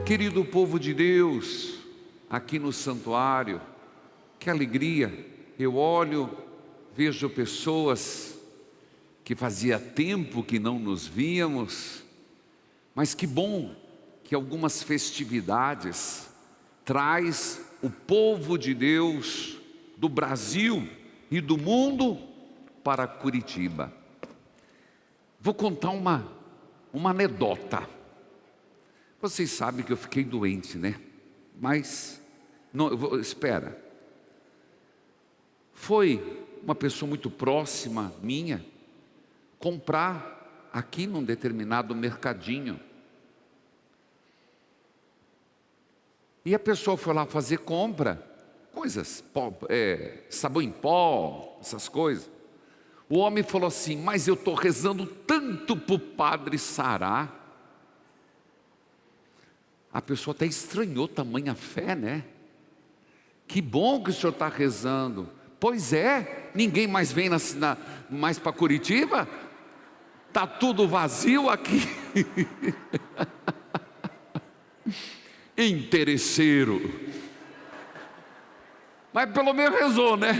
querido povo de Deus, aqui no santuário, que alegria! Eu olho, vejo pessoas que fazia tempo que não nos víamos, mas que bom que algumas festividades traz o povo de Deus do Brasil e do mundo para Curitiba. Vou contar uma anedota. Vocês sabem que eu fiquei doente, né? Mas, não, espera. Foi uma pessoa muito próxima minha comprar aqui num determinado mercadinho. E a pessoa foi lá fazer compra, coisas, sabão em pó, essas coisas. O homem falou assim: mas eu estou rezando tanto para o padre sarar. A pessoa até estranhou tamanha fé, né? Que bom que o senhor está rezando. Pois é, ninguém mais vem mais para Curitiba? Está tudo vazio aqui. Interesseiro. Mas pelo menos rezou, né?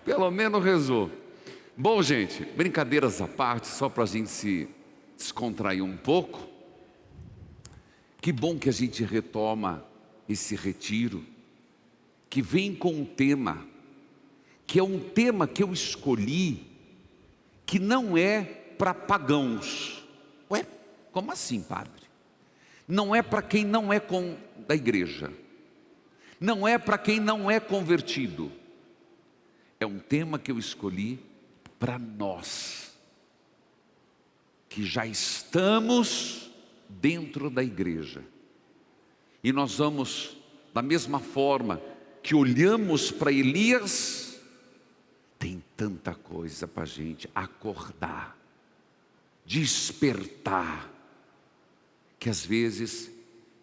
Pelo menos rezou. Bom, gente, brincadeiras à parte, só para a gente se descontrair um pouco. Que bom que a gente retoma esse retiro, que vem com um tema, que é um tema que eu escolhi, que não é para pagãos. Ué, como assim, padre? Não é para quem não é da igreja, não é para quem não é convertido. É um tema que eu escolhi para nós, que já estamos dentro da igreja. E nós vamos, da mesma forma que olhamos para Elias, tem tanta coisa para a gente acordar, despertar, que às vezes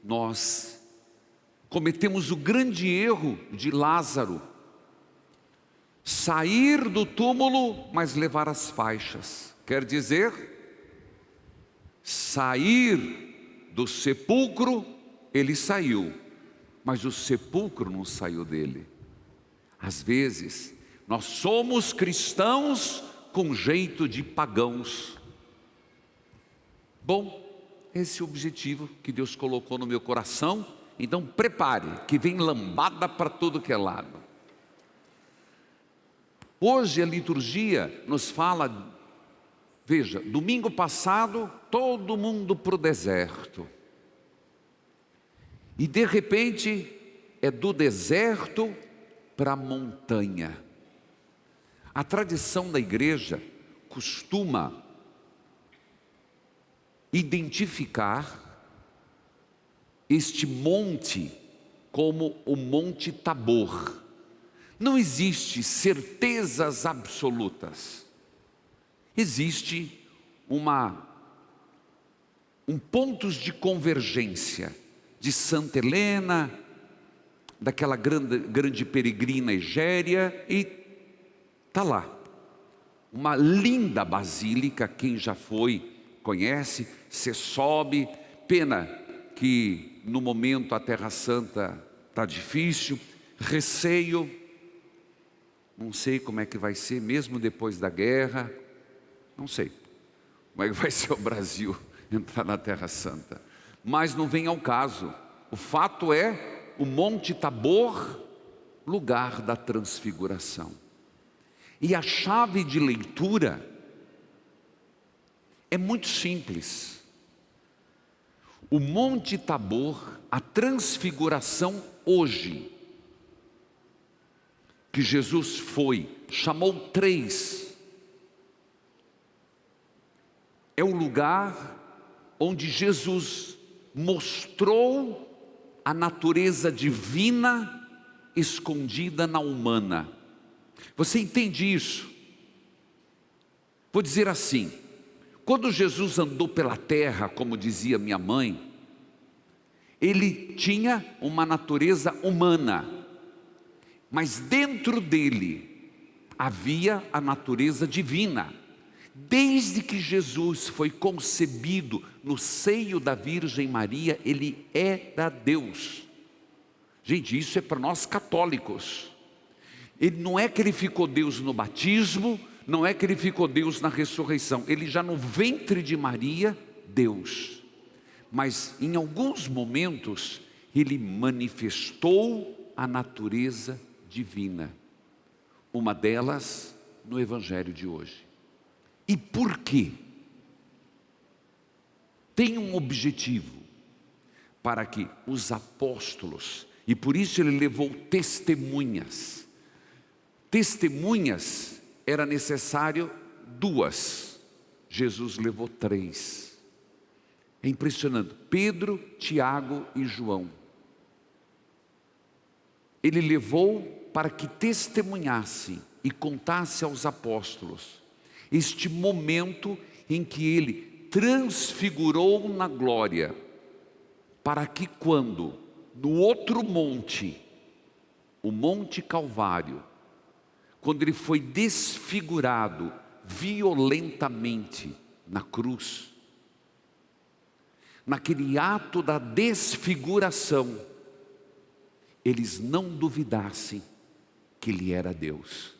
nós cometemos o grande erro de Lázaro, sair do túmulo, mas levar as faixas. Quer dizer, sair do sepulcro, ele saiu, mas o sepulcro não saiu dele. Às vezes, nós somos cristãos com jeito de pagãos. Bom, esse é o objetivo que Deus colocou no meu coração. Então prepare, que vem lambada para tudo que é lado. Hoje a liturgia nos fala, veja, domingo passado, todo mundo para o deserto. E de repente, é do deserto para a montanha. A tradição da igreja costuma identificar este monte como o Monte Tabor. Não existe certezas absolutas. Existe pontos de convergência de Santa Helena, daquela grande peregrina Egéria, e está lá. Uma linda basílica, quem já foi conhece, você sobe. Pena que no momento a Terra Santa está difícil, receio, não sei como é que vai ser, mesmo depois da guerra, não sei como é que vai ser o Brasil entrar na Terra Santa, mas não vem ao caso. O fato é o Monte Tabor, lugar da transfiguração. E a chave de leitura é muito simples. O Monte Tabor, a transfiguração hoje, que Jesus chamou 3, é o lugar onde Jesus mostrou a natureza divina escondida na humana. Você entende isso? Vou dizer assim: quando Jesus andou pela terra, como dizia minha mãe, ele tinha uma natureza humana, mas dentro dele havia a natureza divina. Desde que Jesus foi concebido no seio da Virgem Maria, Ele era Deus. Gente, isso é para nós católicos. Ele não é que Ele ficou Deus no batismo, não é que Ele ficou Deus na ressurreição. Ele já no ventre de Maria, Deus. Mas em alguns momentos, Ele manifestou a natureza divina. Uma delas no Evangelho de hoje. E por quê? Tem um objetivo, para que os apóstolos, e por isso Ele levou testemunhas. Testemunhas era necessário 2, Jesus levou 3. É impressionante, Pedro, Tiago e João. Ele levou para que testemunhassem e contasse aos apóstolos este momento em que Ele transfigurou na glória, para que quando no outro monte, o Monte Calvário, quando Ele foi desfigurado violentamente na cruz, naquele ato da desfiguração, eles não duvidassem que Ele era Deus.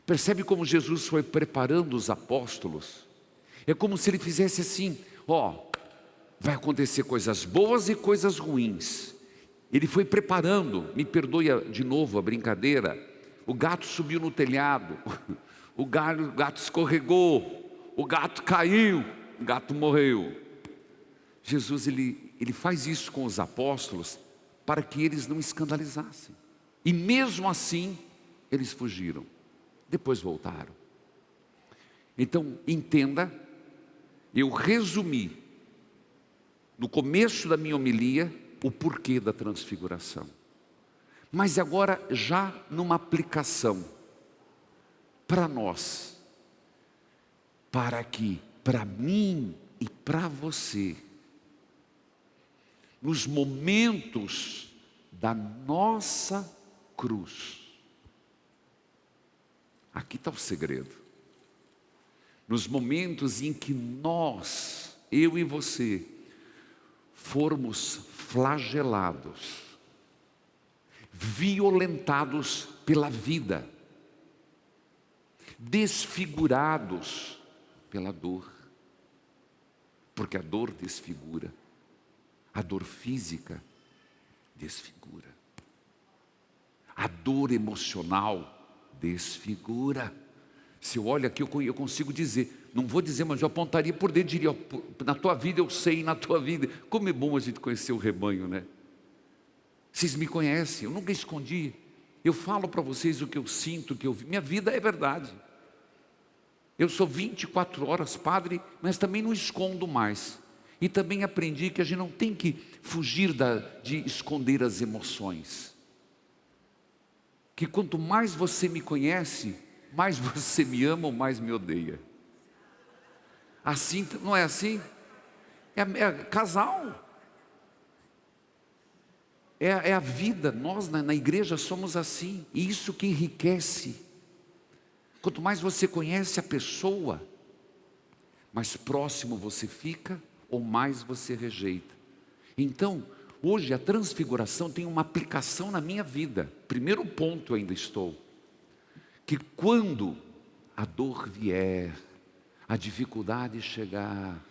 Percebe como Jesus foi preparando os apóstolos? É como se Ele fizesse assim, vai acontecer coisas boas e coisas ruins. Ele foi preparando, me perdoe de novo a brincadeira, o gato subiu no telhado, o gato escorregou, o gato caiu, o gato morreu. Jesus, ele faz isso com os apóstolos, para que eles não escandalizassem. E mesmo assim, eles fugiram. Depois voltaram. Então, entenda, eu resumi, no começo da minha homilia, o porquê da transfiguração. Mas agora, já numa aplicação, para nós, para que, para mim e para você, nos momentos da nossa cruz, aqui está o segredo. Nos momentos em que nós, eu e você, formos flagelados, violentados pela vida, desfigurados pela dor, porque a dor desfigura, a dor física desfigura, a dor emocional desfigura. Se eu olho aqui, eu consigo dizer, não vou dizer, mas eu apontaria por dentro, diria, na tua vida eu sei, na tua vida. Como é bom a gente conhecer o rebanho, né? Vocês me conhecem, eu nunca escondi. Eu falo para vocês o que eu sinto, o que eu vi. Minha vida é verdade. Eu sou 24 horas padre, mas também não escondo mais. E também aprendi que a gente não tem que fugir de esconder as emoções. Que quanto mais você me conhece, mais você me ama ou mais me odeia. Assim, não é assim? É casal. É a vida. Nós na igreja somos assim. E isso que enriquece. Quanto mais você conhece a pessoa, mais próximo você fica ou mais você rejeita. Então, hoje a transfiguração tem uma aplicação na minha vida. Primeiro ponto, eu ainda estou. Que quando a dor vier, a dificuldade chegar,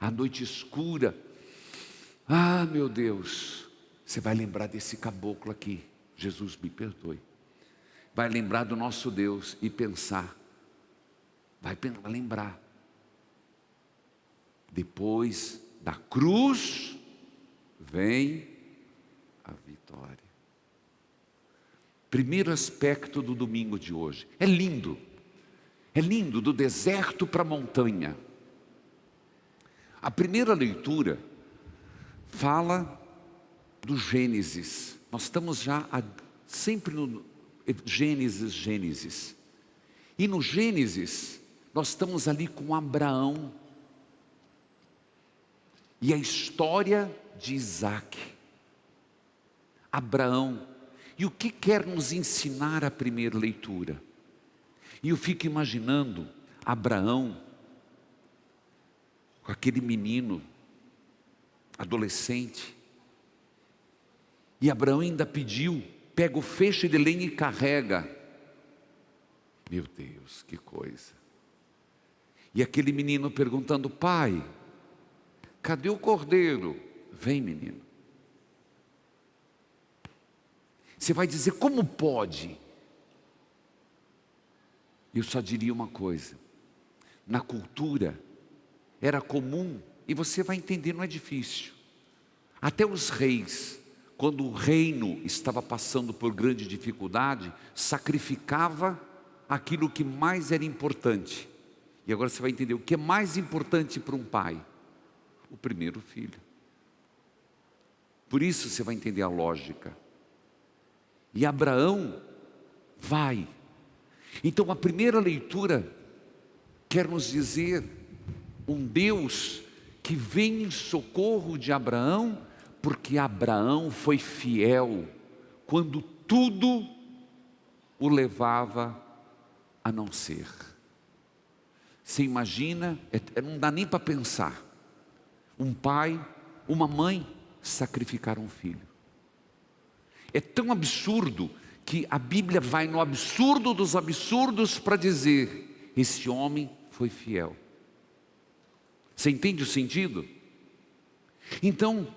a noite escura, meu Deus, você vai lembrar desse caboclo aqui, Jesus me perdoe. Vai lembrar do nosso Deus e pensar, vai lembrar. Depois da cruz, vem a vitória. Primeiro aspecto do domingo de hoje. É lindo do deserto para a montanha. A primeira leitura fala do Gênesis. Nós estamos já sempre no Gênesis. E no Gênesis, nós estamos ali com Abraão. E a história de Isaac. Abraão. E o que quer nos ensinar a primeira leitura? E eu fico imaginando Abraão, com aquele menino, adolescente, e Abraão ainda pediu, pega o feixe de lenha e carrega. Meu Deus, que coisa. E aquele menino perguntando: pai, cadê o cordeiro? Vem, menino. Você vai dizer: como pode? Eu só diria uma coisa: na cultura era comum, e você vai entender, não é difícil. Até os reis, quando o reino estava passando por grande dificuldade, sacrificava aquilo que mais era importante. E agora você vai entender o que é mais importante para um pai: o primeiro filho. Por isso você vai entender a lógica. E Abraão vai. Então a primeira leitura quer nos dizer um Deus que vem em socorro de Abraão, porque Abraão foi fiel quando tudo o levava a não ser. Você imagina, não dá nem para pensar, um pai, uma mãe sacrificar um filho. É tão absurdo que a Bíblia vai no absurdo dos absurdos para dizer: esse homem foi fiel. Você entende o sentido? Então,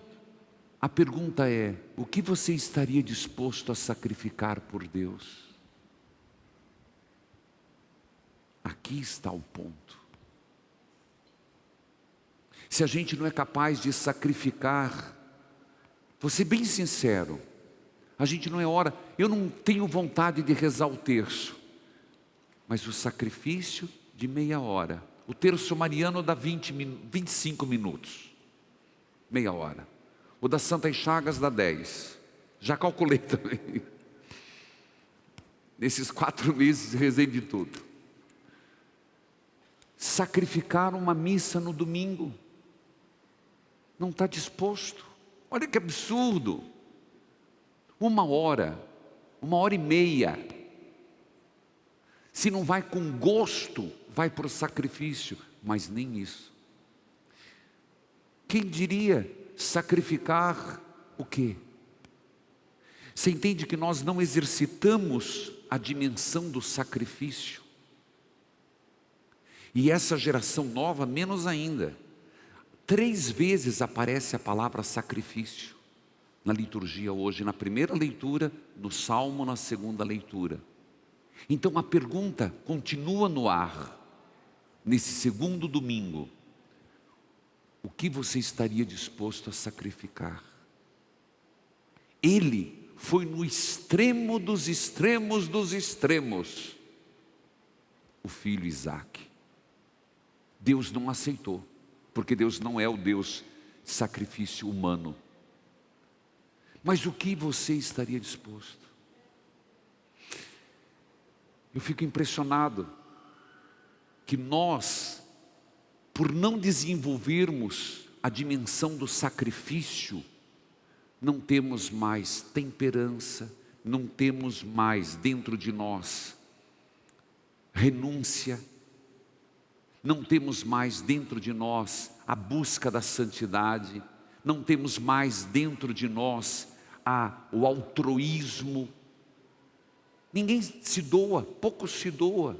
a pergunta é: o que você estaria disposto a sacrificar por Deus? Aqui está o ponto. Se a gente não é capaz de sacrificar, vou ser bem sincero, a gente não é hora, eu não tenho vontade de rezar o terço, mas o sacrifício de meia hora, o terço mariano dá 25 minutos, meia hora, o das Santas Chagas dá 10, já calculei também, nesses 4 meses rezei de tudo. Sacrificar uma missa no domingo, não está disposto. Olha que absurdo. 1 hora, 1h30. Se não vai com gosto, vai para o sacrifício, mas nem isso. Quem diria sacrificar o quê? Você entende que nós não exercitamos a dimensão do sacrifício? E essa geração nova, menos ainda. 3 vezes aparece a palavra sacrifício na liturgia hoje, na primeira leitura, no Salmo, na segunda leitura. Então a pergunta continua no ar, nesse segundo domingo: o que você estaria disposto a sacrificar? Ele foi no extremo dos extremos dos extremos, o filho Isaque. Deus não aceitou, porque Deus não é o Deus de sacrifício humano. Mas o que você estaria disposto? Eu fico impressionado que nós, por não desenvolvermos a dimensão do sacrifício, não temos mais temperança, não temos mais dentro de nós renúncia, não temos mais dentro de nós a busca da santidade, não temos mais dentro de nós o altruísmo. Ninguém se doa, pouco se doa.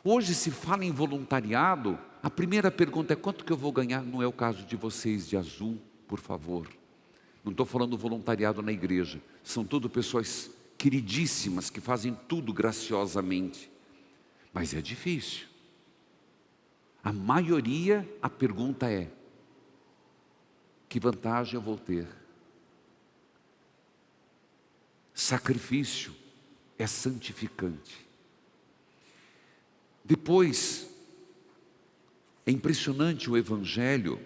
Hoje se fala em voluntariado, a primeira pergunta é: quanto que eu vou ganhar? Não é o caso de vocês de azul, por favor. Não estou falando voluntariado na igreja, são tudo pessoas queridíssimas que fazem tudo graciosamente, mas é difícil. A maioria, a pergunta é: que vantagem eu vou ter? Sacrifício é santificante. Depois, é impressionante o Evangelho,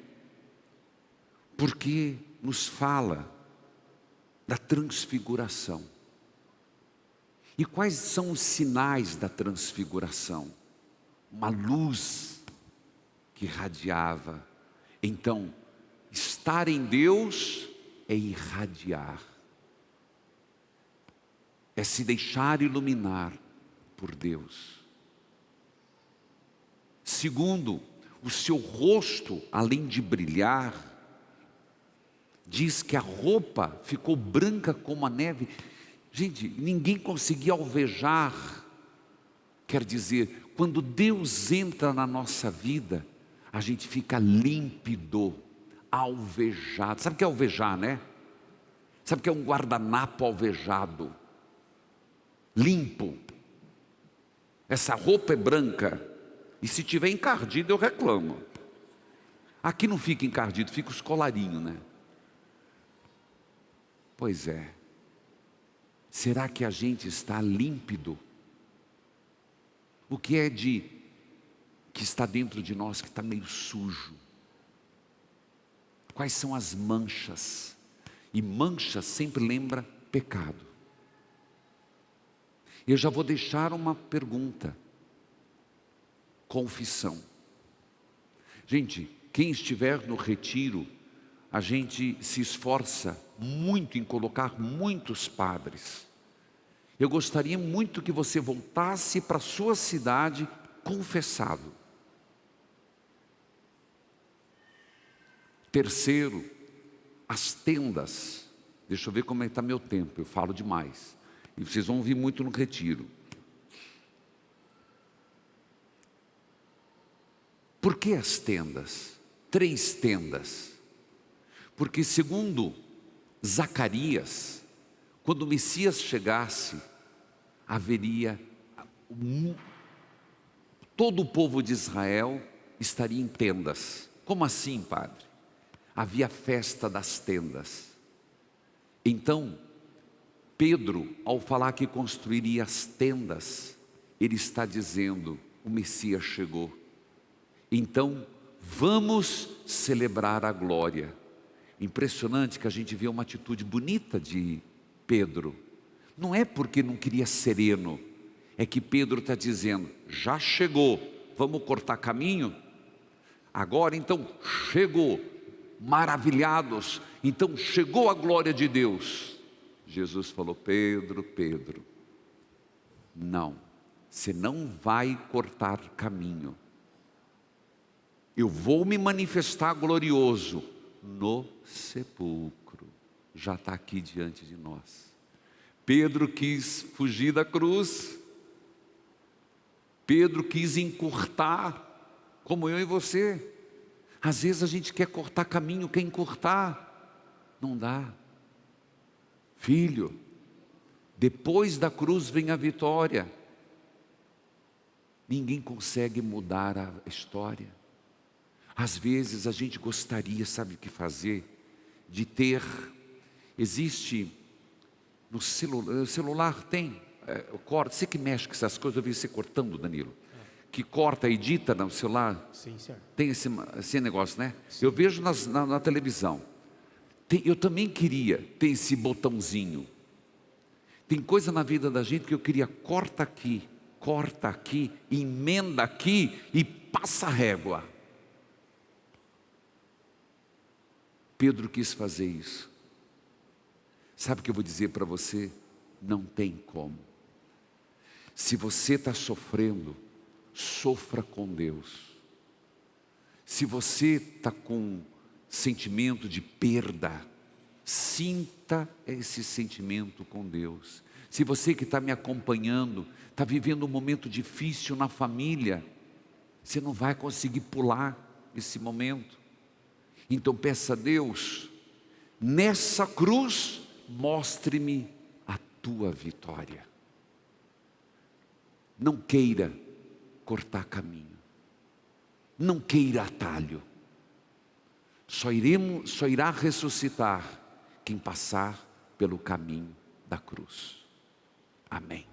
porque nos fala da transfiguração. E quais são os sinais da transfiguração? Uma luz que irradiava. Então, estar em Deus é irradiar, é se deixar iluminar por Deus. Segundo, o seu rosto, além de brilhar, diz que a roupa ficou branca como a neve. Gente, ninguém conseguia alvejar. Quer dizer, quando Deus entra na nossa vida, a gente fica límpido, alvejado. Sabe o que é alvejar, né? Sabe o que é um guardanapo alvejado? Limpo. Essa roupa é branca. E se tiver encardido, eu reclamo. Aqui não fica encardido, fica os colarinhos, né? Pois é. Será que a gente está límpido? O que é que está dentro de nós que está meio sujo? Quais são as manchas? E mancha sempre lembra pecado. Eu já vou deixar uma pergunta. Confissão. Gente, quem estiver no retiro, a gente se esforça muito em colocar muitos padres. Eu gostaria muito que você voltasse para a sua cidade confessado. Terceiro, as tendas. Deixa eu ver como é que está meu tempo, eu falo demais. E vocês vão ouvir muito no retiro. Por que as tendas? 3 tendas. Porque segundo Zacarias, quando o Messias chegasse, haveria, todo o povo de Israel estaria em tendas. Como assim, padre? Havia festa das tendas. Então, Pedro, ao falar que construiria as tendas, ele está dizendo, o Messias chegou. Então, vamos celebrar a glória. Impressionante que a gente vê uma atitude bonita de Pedro. Não é porque não queria sereno, é que Pedro está dizendo, já chegou, vamos cortar caminho? Agora então chegou, maravilhados, então chegou a glória de Deus. Jesus falou, Pedro, Pedro, não, você não vai cortar caminho. Eu vou me manifestar glorioso no sepulcro, já está aqui diante de nós. Pedro quis fugir da cruz, Pedro quis encurtar, como eu e você. Às vezes a gente quer cortar caminho, quer encurtar, não dá. Filho, depois da cruz vem a vitória. Ninguém consegue mudar a história. Às vezes a gente gostaria, sabe o que fazer? De ter, existe no celular tem, corta, você que mexe com essas coisas, eu vi você cortando, Danilo, que corta, edita no celular. Sim, senhor. Tem esse negócio, né? Sim. Eu vejo na televisão. Eu também queria ter esse botãozinho. Tem coisa na vida da gente que eu queria, corta aqui, emenda aqui e passa a régua. Pedro quis fazer isso. Sabe o que eu vou dizer para você? Não tem como. Se você está sofrendo, sofra com Deus. Se você está com sentimento de perda, sinta esse sentimento com Deus. Se você que está me acompanhando, está vivendo um momento difícil na família, você não vai conseguir pular esse momento. Então peça a Deus, nessa cruz, mostre-me a tua vitória. Não queira cortar caminho, não queira atalho. Só irá ressuscitar quem passar pelo caminho da cruz. Amém.